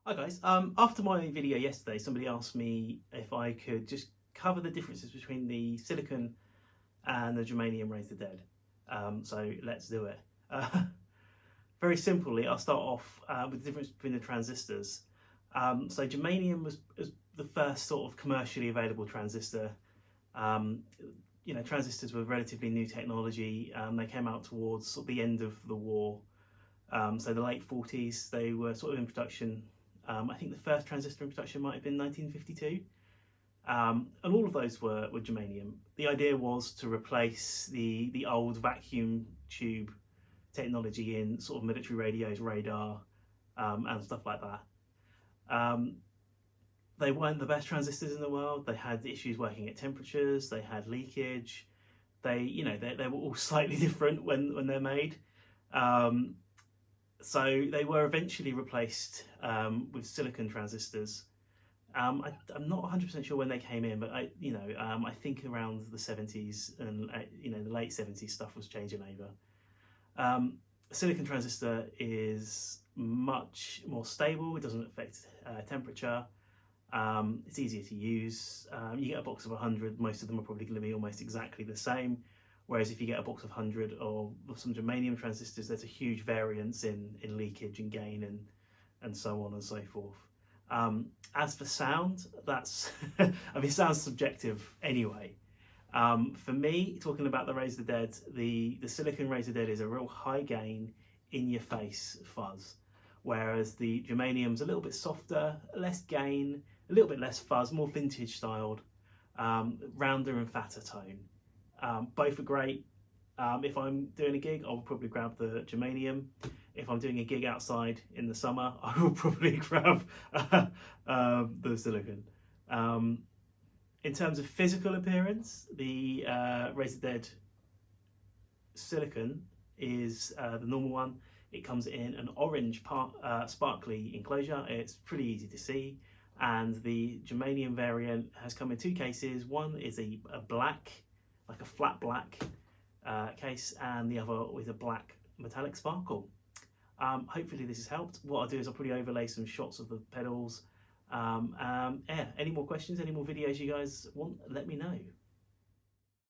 Hi guys, after my video yesterday somebody asked me if I could just cover the differences between the silicon and the germanium Raise the Dead. So let's do it. Very simply, I'll start off with the difference between the transistors. So germanium was the first sort of commercially available transistor. Transistors were relatively new technology. They came out towards sort of the end of the war. So the late 40s, they were sort of in production. I think the first transistor in production might have been 1952. And all of those were germanium. The idea was to replace the old vacuum tube technology in sort of military radios, radar, and stuff like that. They weren't the best transistors in the world. They had issues working at temperatures. They had leakage. They were all slightly different when they're made. So they were eventually replaced with silicon transistors. I'm not 100% sure when they came in, but I think around the 70s and the late 70s stuff was changing over. A silicon transistor is much more stable. It doesn't affect temperature. It's easier to use. You get a box of 100, most of them are probably going to be almost exactly the same. Whereas if you get a box of 100 of some germanium transistors, there's a huge variance in leakage and gain and so on and so forth. As for sound, that's, sound's subjective anyway. For me, talking about the Raise the Dead, the silicon Raise the Dead is a real high gain, in your face fuzz. Whereas the germanium's a little bit softer, less gain, a little bit less fuzz, more vintage styled, rounder and fatter tone. Both are great. If I'm doing a gig, I'll probably grab the germanium. If I'm doing a gig outside in the summer, I will probably grab the silicon. In terms of physical appearance, the Raise the Dead silicon is the normal one. It comes in an orange sparkly enclosure. It's pretty easy to see. And the germanium variant has come in two cases. One is a black, like a flat black case, and the other with a black metallic sparkle. Hopefully this has helped. What I'll do is I'll probably overlay some shots of the pedals. Any more questions, any more videos you guys want, let me know.